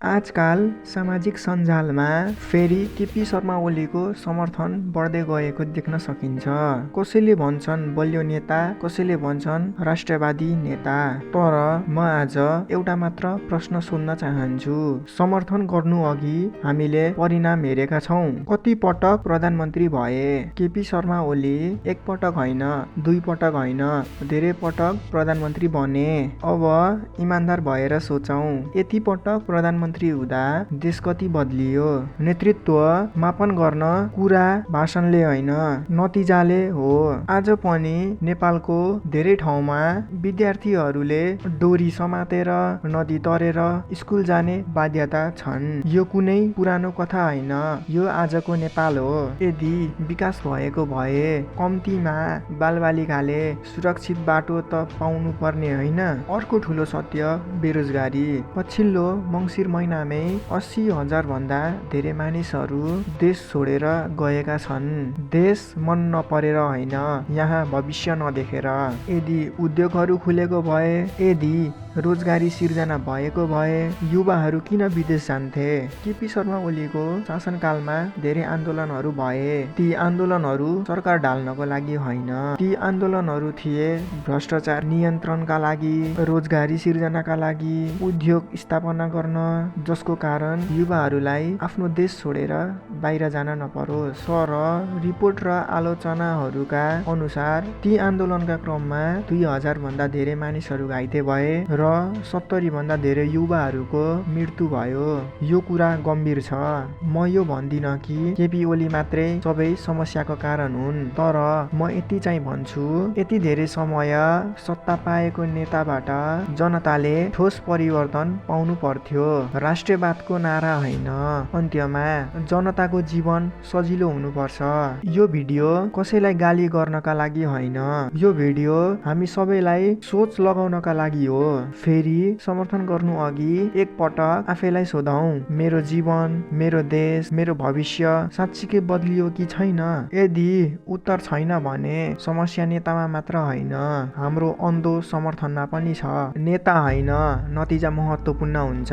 आजकाल सामाजिक सञ्जालमा फेरि केपी शर्मा ओलीको समर्थन बढ्दै गएको देख्न सकिन्छ। कसैले भन्छन् बलियो नेता, कसैले भन्छन् राष्ट्रवादी नेता। तर म आज एउटा मात्र प्रश्न सोध्न चाहन्छु। समर्थन गर्नु अघि हामीले परिणाम हेरेका छौँ। कति पटक प्रधानमन्त्री भए केपी शर्मा ओली? एक पटक होइन, दुई पटक होइन, धेरै पटक प्रधानमन्त्री बने। अब इमानदार भएर सोचौँ, यति पटक प्रधानमन्त्री हुँदा देश कति बदलियो? नेतृत्व मापन गर्न कुरा भाषणले होइन, नतिजाले हो। आज पनि नेपालको धेरै ठाउँमा विद्यार्थीहरूले डोरी समातेर नदी तरेर स्कुल जाने बाध्यता छन्। यो कुनै पुरानो कथा होइन, यो आजको नेपाल हो। यदि विकास भएको भए कम्तीमा बालबालिकाले सुरक्षित बाटो त पाउनु पर्ने होइन? अर्को ठुलो सत्य बेरोजगारी। पछिल्लो मङ्सिर महिनामै 80,000 भन्दा धेरै मानिसहरू देश छोडेर गएका छन्। देश मन नपरेर होइन, यहाँ भविष्य नदेखेर। यदि उद्योगहरू खुलेको भए, यदि रोजगारी सिर्जना भएको भए युवाहरू किन विदेश जान्थे? केपी शर्मा ओलीको शासनकालमा धेरै आन्दोलनहरू भए। ती आन्दोलनहरू सरकार ढाल्नको लागि होइन, ती आन्दोलनहरू थिए भ्रष्टाचार नियन्त्रणका लागि, रोजगारी सिर्जनाका लागि, उद्योग स्थापना गर्न, जसको कारण युवाहरूलाई आफ्नो देश छोडेर बाहिर जान नपरोस्। तर रिपोर्ट र आलोचनाहरूका अनुसार ती आन्दोलनका क्रममा 2,000 भन्दा धेरै मानिसहरू घाइते भए र 70 भन्दा धेरै युवाहरूको मृत्यु भयो। यो कुरा गम्भीर छ। म यो भन्दिनँ कि केपी ओली मात्रै सबै समस्याको कारण हुन्, तर म यति चाहिँ भन्छु, यति धेरै समय सत्ता पाएको नेताबाट जनताले ठोस परिवर्तन पाउनु पर्थ्यो। राष्ट्रवादको नारा होइन, अन्त्यमा जनताको जीवन सजिलो हुनुपर्छ। यो भिडियो कसैलाई गाली गर्नका लागि होइन, यो भिडियो हामी सबैलाई सोच लगाउनका लागि हो। फेरि समर्थन गर्नु अघि एक पटक आफैलाई सोधौँ, मेरो जीवन, मेरो देश, मेरो भविष्य साँच्चीकै बदलियो कि छैन? यदि उत्तर छैन भने समस्या नेतामा मात्र होइन, हाम्रो अन्धो समर्थनमा पनि छ। नेता होइन, नतिजा महत्त्वपूर्ण हुन्छ।